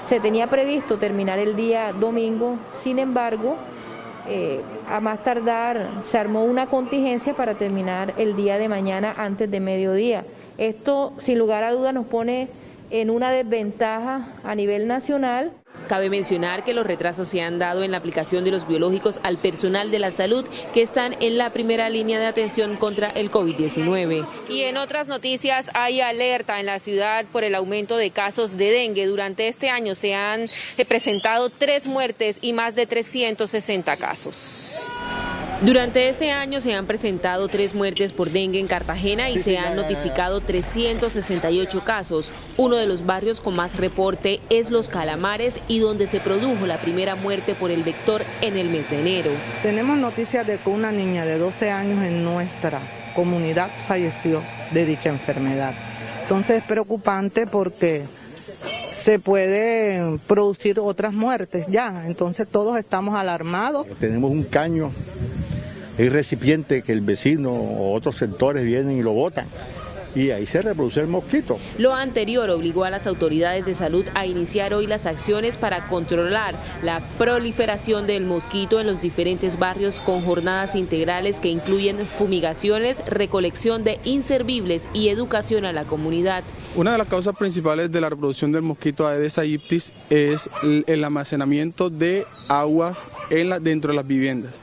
Se tenía previsto terminar el día domingo, sin embargo, a más tardar se armó una contingencia para terminar el día de mañana antes de mediodía. Esto, sin lugar a dudas, nos pone en una desventaja a nivel nacional. Cabe mencionar que los retrasos se han dado en la aplicación de los biológicos al personal de la salud que están en la primera línea de atención contra el COVID-19. Y en otras noticias, hay alerta en la ciudad por el aumento de casos de dengue. Durante este año se han presentado 3 muertes y más de 360 casos. Durante este año se han presentado 3 muertes por dengue en Cartagena y se han notificado 368 casos. Uno de los barrios con más reporte es Los Calamares y donde se produjo la primera muerte por el vector en el mes de enero. Tenemos noticias de que una niña de 12 años en nuestra comunidad falleció de dicha enfermedad. Entonces es preocupante porque se pueden producir otras muertes ya, entonces todos estamos alarmados. Tenemos un caño, hay recipiente que el vecino o otros sectores vienen y lo botan y ahí se reproduce el mosquito. Lo anterior obligó a las autoridades de salud a iniciar hoy las acciones para controlar la proliferación del mosquito en los diferentes barrios con jornadas integrales que incluyen fumigaciones, recolección de inservibles y educación a la comunidad. Una de las causas principales de la reproducción del mosquito Aedes aegypti es el almacenamiento de aguas dentro de las viviendas.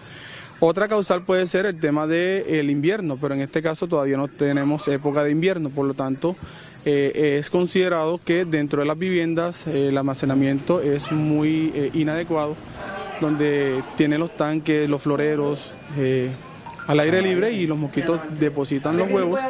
Otra causal puede ser el tema del invierno, pero en este caso todavía no tenemos época de invierno, por lo tanto es considerado que dentro de las viviendas el almacenamiento es muy inadecuado, donde tienen los tanques, los floreros al aire libre y los mosquitos depositan los huevos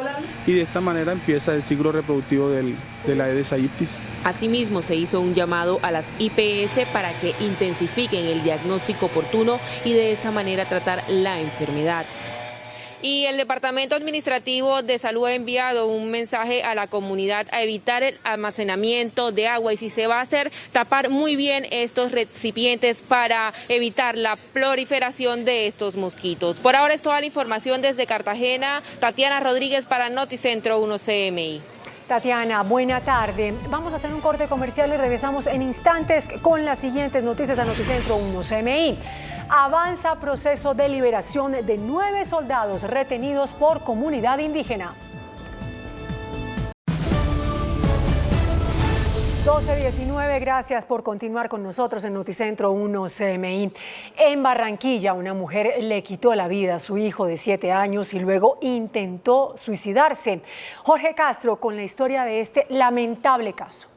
y de esta manera empieza el ciclo reproductivo de la Aedes aegypti. Asimismo, se hizo un llamado a las IPS para que intensifiquen el diagnóstico oportuno y de esta manera tratar la enfermedad. Y el Departamento Administrativo de Salud ha enviado un mensaje a la comunidad a evitar el almacenamiento de agua y si se va a hacer, tapar muy bien estos recipientes para evitar la proliferación de estos mosquitos. Por ahora es toda la información desde Cartagena. Tatiana Rodríguez para Noticentro 1 CMI. Tatiana, buena tarde. Vamos a hacer un corte comercial y regresamos en instantes con las siguientes noticias a Noticentro 1 CMI. Avanza proceso de liberación de 9 soldados retenidos por comunidad indígena. 12:19, gracias por continuar con nosotros en Noticentro 1 CMI. En Barranquilla, una mujer le quitó la vida a su hijo de 7 años y luego intentó suicidarse. Jorge Castro con la historia de este lamentable caso.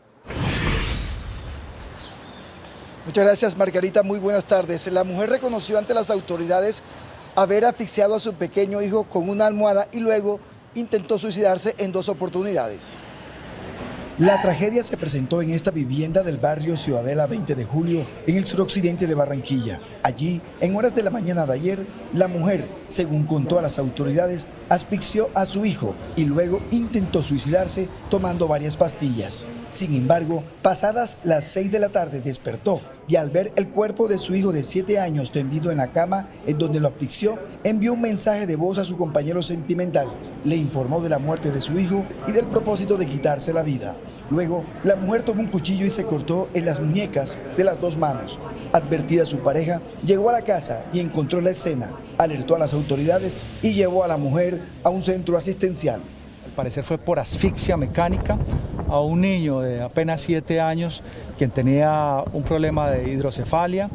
Muchas gracias, Margarita. Muy buenas tardes. La mujer reconoció ante las autoridades haber asfixiado a su pequeño hijo con una almohada y luego intentó suicidarse en 2 oportunidades. La tragedia se presentó en esta vivienda del barrio Ciudadela 20 de Julio, en el suroccidente de Barranquilla. Allí, en horas de la mañana de ayer, la mujer, según contó a las autoridades, asfixió a su hijo y luego intentó suicidarse tomando varias pastillas. Sin embargo, pasadas las 6 de la tarde despertó y al ver el cuerpo de su hijo de 7 años tendido en la cama en donde lo asfixió, envió un mensaje de voz a su compañero sentimental. Le informó de la muerte de su hijo y del propósito de quitarse la vida. Luego, la mujer tomó un cuchillo y se cortó en las muñecas de las 2 manos. Advertida su pareja, llegó a la casa y encontró la escena. Alertó a las autoridades y llevó a la mujer a un centro asistencial. Al parecer fue por asfixia mecánica a un niño de apenas 7 años quien tenía un problema de hidrocefalia.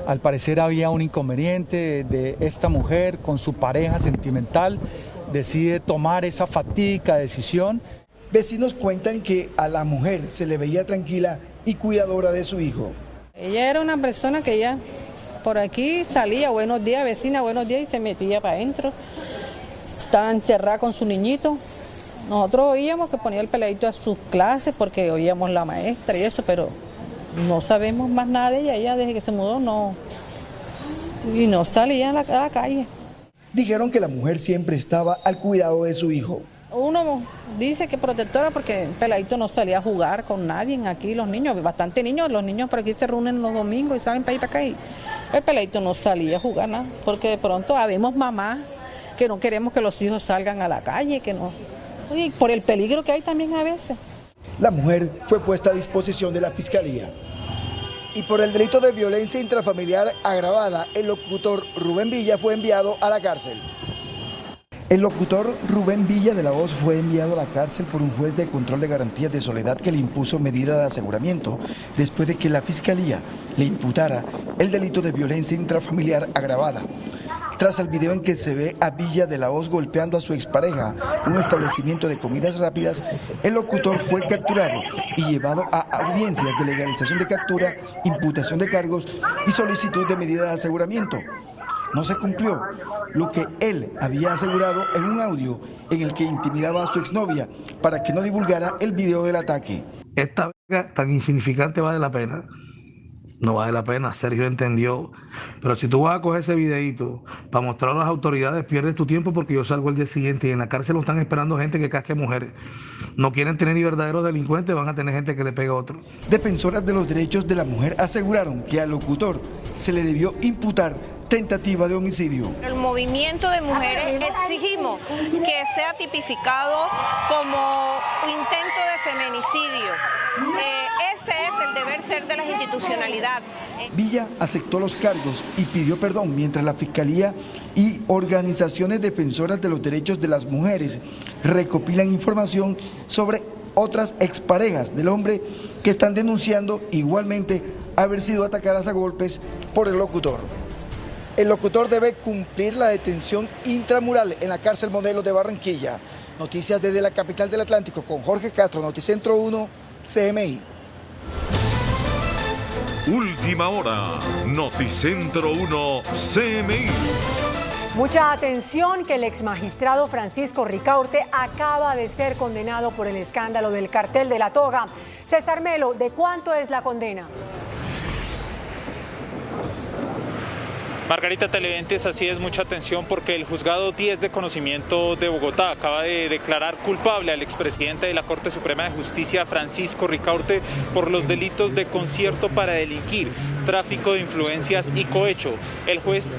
Al parecer había un inconveniente de esta mujer con su pareja sentimental. Decide tomar esa fatídica decisión. Vecinos cuentan que a la mujer se le veía tranquila y cuidadora de su hijo. Ella era una persona que ya por aquí salía, buenos días vecina, buenos días, y se metía para adentro. Estaba encerrada con su niñito. Nosotros oíamos que ponía el peladito a sus clases porque oíamos la maestra y eso, pero no sabemos más nada de ella. Ella desde que se mudó no salía a la calle. Dijeron que la mujer siempre estaba al cuidado de su hijo. Uno dice que protectora porque el peladito no salía a jugar con nadie aquí, los niños, bastante niños, los niños por aquí se reúnen los domingos y salen para ir para acá y el peladito no salía a jugar nada, porque de pronto habemos mamás que no queremos que los hijos salgan a la calle, que no, y por el peligro que hay también a veces. La mujer fue puesta a disposición de la Fiscalía. Y por el delito de violencia intrafamiliar agravada, el locutor Rubén Villa fue enviado a la cárcel. El locutor Rubén Villa de La Voz fue enviado a la cárcel por un juez de control de garantías de Soledad que le impuso medida de aseguramiento después de que la Fiscalía le imputara el delito de violencia intrafamiliar agravada. Tras el video en que se ve a Villa de La Voz golpeando a su expareja en un establecimiento de comidas rápidas, el locutor fue capturado y llevado a audiencias de legalización de captura, imputación de cargos y solicitud de medida de aseguramiento. No se cumplió lo que él había asegurado en un audio en el que intimidaba a su exnovia para que no divulgara el video del ataque. Esta verga tan insignificante vale la pena. No vale la pena, Sergio entendió. Pero si tú vas a coger ese videito para mostrarlo a las autoridades, pierdes tu tiempo porque yo salgo el día siguiente y en la cárcel lo están esperando gente que casque mujeres. No quieren tener ni verdaderos delincuentes, van a tener gente que le pega a otro. Defensoras de los derechos de la mujer aseguraron que al locutor se le debió imputar tentativa de homicidio. El movimiento de mujeres exigimos que sea tipificado como intento de feminicidio. Ese es el deber ser de la institucionalidad. Villa aceptó los cargos y pidió perdón mientras la Fiscalía y organizaciones defensoras de los derechos de las mujeres recopilan información sobre otras exparejas del hombre que están denunciando igualmente haber sido atacadas a golpes por el locutor. El locutor debe cumplir la detención intramural en la cárcel modelo de Barranquilla. Noticias desde la capital del Atlántico con Jorge Castro, Noticentro 1, CMI. Última hora, Noticentro 1, CMI. Mucha atención que el exmagistrado Francisco Ricaurte acaba de ser condenado por el escándalo del cartel de la toga. César Melo, ¿de cuánto es la condena? Margarita, televidentes, así es, mucha atención porque el juzgado 10 de conocimiento de Bogotá acaba de declarar culpable al expresidente de la Corte Suprema de Justicia, Francisco Ricaurte, por los delitos de concierto para delinquir, tráfico de influencias y cohecho. El juez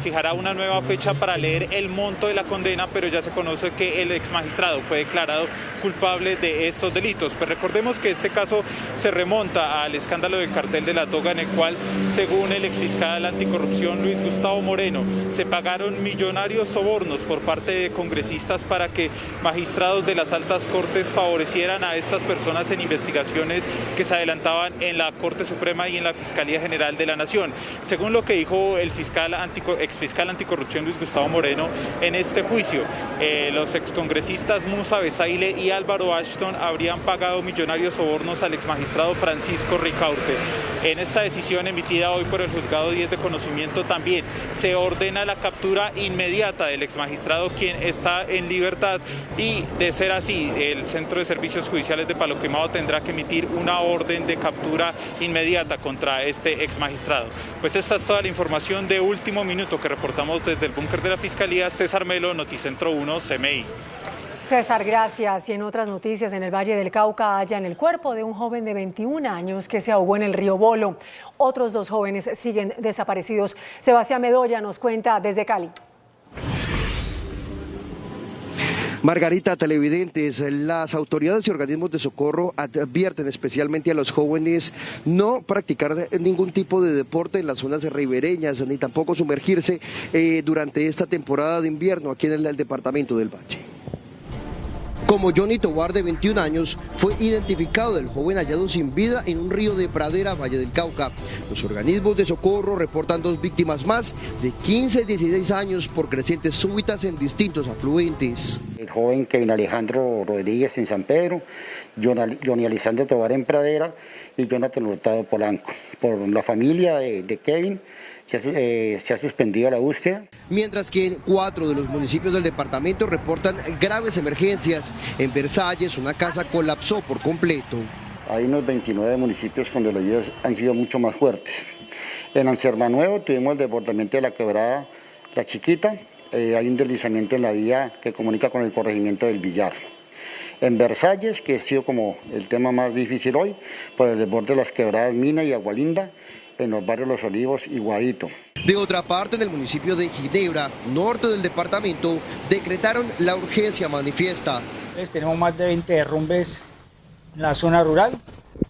fijará una nueva fecha para leer el monto de la condena, pero ya se conoce que el exmagistrado fue declarado culpable de estos delitos. Pues recordemos que este caso se remonta al escándalo del cartel de la toga, en el cual, según el exfiscal anticorrupción Luis Gustavo Moreno, se pagaron millonarios sobornos por parte de congresistas para que magistrados de las altas cortes favorecieran a estas personas en investigaciones que se adelantaban en la Corte Suprema y en la Fiscalía General de la Nación. Según lo que dijo el exfiscal anticorrupción Luis Gustavo Moreno en este juicio, los excongresistas Musa Besaile y Álvaro Ashton habrían pagado millonarios sobornos al exmagistrado Francisco Ricaurte. En esta decisión emitida hoy por el Juzgado 10 de Conocimiento también se ordena la captura inmediata del exmagistrado, quien está en libertad, y de ser así, el Centro de Servicios Judiciales de Palo Quemado tendrá que emitir una orden de captura inmediata contra este exmagistrado. Pues esta es toda la información de último minuto que reportamos desde el búnker de la Fiscalía. César Melo, Noticentro 1, CMI. César, gracias. Y en otras noticias, en el Valle del Cauca hallan el cuerpo de un joven de 21 años que se ahogó en el río Bolo. Otros 2 jóvenes siguen desaparecidos. Sebastián Bedoya nos cuenta desde Cali. Margarita, televidentes, las autoridades y organismos de socorro advierten especialmente a los jóvenes no practicar ningún tipo de deporte en las zonas ribereñas, ni tampoco sumergirse durante esta temporada de invierno aquí en el departamento del Valle. Como Johnny Tobar, de 21 años, fue identificado el joven hallado sin vida en un río de Pradera, Valle del Cauca. Los organismos de socorro reportan 2 víctimas más de 15 y 16 años por crecientes súbitas en distintos afluentes. El joven Kevin Alejandro Rodríguez en San Pedro, Johnny Alessandro Tobar en Pradera y Jonathan Hurtado Polanco. Por la familia de Kevin se ha suspendido la búsqueda. Mientras que en 4 de los municipios del departamento reportan graves emergencias. En Versalles, una casa colapsó por completo. Hay unos 29 municipios donde las lluvias han sido mucho más fuertes. En Ansermanuevo tuvimos el desbordamiento de la quebrada La Chiquita. Hay un deslizamiento en la vía que comunica con el corregimiento del Villar. En Versalles, que ha sido como el tema más difícil hoy, por el desborde de las quebradas Mina y Agualinda, en los barrios Los Olivos y Guadito. De otra parte, en el municipio de Ginebra, norte del departamento, decretaron la urgencia manifiesta. Tenemos más de 20 derrumbes en la zona rural,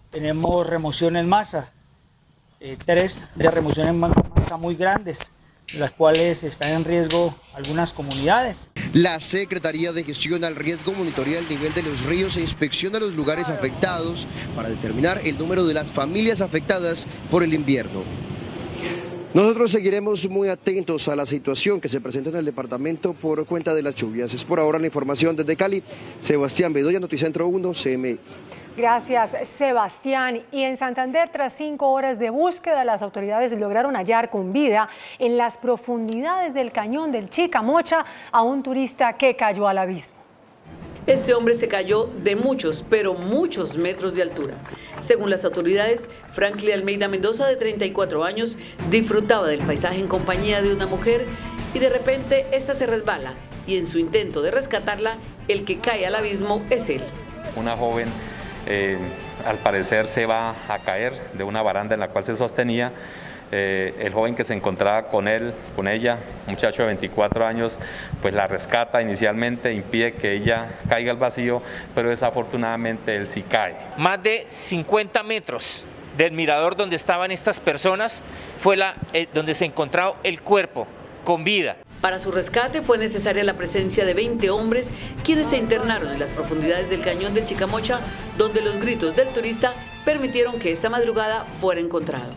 tenemos remoción en masa, 3 de remoción en masa muy grandes, las cuales están en riesgo algunas comunidades. La Secretaría de Gestión al Riesgo monitorea el nivel de los ríos e inspecciona los lugares afectados para determinar el número de las familias afectadas por el invierno. Nosotros seguiremos muy atentos a la situación que se presenta en el departamento por cuenta de las lluvias. Es por ahora la información desde Cali. Sebastián Bedoya, Noticentro 1, CMI. Gracias, Sebastián. Y en Santander, tras 5 horas de búsqueda, las autoridades lograron hallar con vida en las profundidades del cañón del Chicamocha a un turista que cayó al abismo. Este hombre se cayó de muchos, pero muchos metros de altura. Según las autoridades, Franklin Almeida Mendoza, de 34 años, disfrutaba del paisaje en compañía de una mujer y de repente esta se resbala y en su intento de rescatarla, el que cae al abismo es él. Una joven al parecer se va a caer de una baranda en la cual se sostenía. El joven que se encontraba con ella, un muchacho de 24 años, pues la rescata inicialmente, impide que ella caiga al vacío, pero desafortunadamente él sí cae. Más de 50 metros del mirador donde estaban estas personas fue donde se encontraba el cuerpo con vida. Para su rescate fue necesaria la presencia de 20 hombres, quienes se internaron en las profundidades del cañón del Chicamocha, donde los gritos del turista permitieron que esta madrugada fuera encontrado.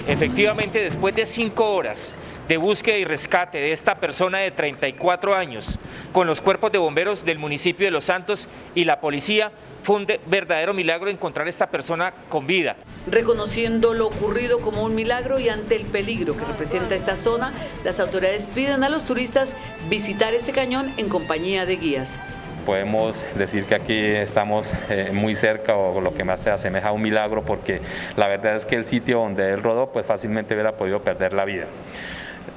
Efectivamente, después de 5 horas de búsqueda y rescate de esta persona de 34 años, con los cuerpos de bomberos del municipio de Los Santos y la policía, fue un verdadero milagro encontrar a esta persona con vida. Reconociendo lo ocurrido como un milagro y ante el peligro que representa esta zona, las autoridades piden a los turistas visitar este cañón en compañía de guías. Podemos decir que aquí estamos muy cerca, o lo que más se asemeja a un milagro, porque la verdad es que el sitio donde él rodó pues fácilmente hubiera podido perder la vida.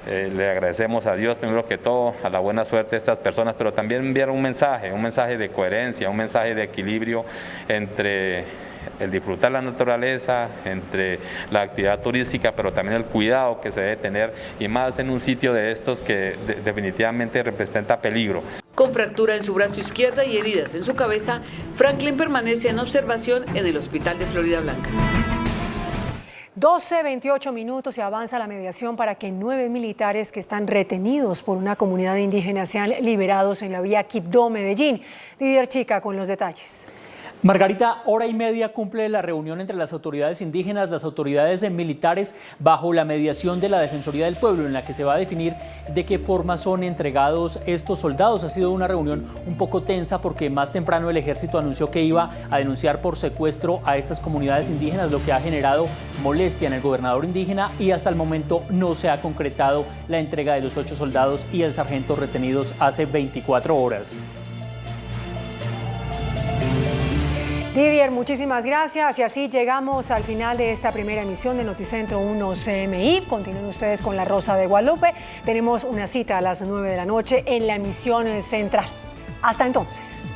Le agradecemos a Dios primero que todo, a la buena suerte de estas personas, pero también enviar un mensaje de coherencia, un mensaje de equilibrio entre el disfrutar la naturaleza, entre la actividad turística, pero también el cuidado que se debe tener, y más en un sitio de estos que definitivamente representa peligro. Con fractura en su brazo izquierdo y heridas en su cabeza, Franklin permanece en observación en el hospital de Florida Blanca. 12:28 minutos y avanza la mediación para que 9 militares que están retenidos por una comunidad indígena sean liberados en la vía Quibdó-Medellín. Didier Chica con los detalles. Margarita, hora y media cumple la reunión entre las autoridades indígenas, las autoridades militares, bajo la mediación de la Defensoría del Pueblo, en la que se va a definir de qué forma son entregados estos soldados. Ha sido una reunión un poco tensa porque más temprano el ejército anunció que iba a denunciar por secuestro a estas comunidades indígenas, lo que ha generado molestia en el gobernador indígena, y hasta el momento no se ha concretado la entrega de los 8 soldados y el sargento retenidos hace 24 horas. Didier, muchísimas gracias, y así llegamos al final de esta primera emisión de Noticentro 1 CMI. Continúen ustedes con La Rosa de Guadalupe. Tenemos una cita a las 9 de la noche en la emisión central. Hasta entonces.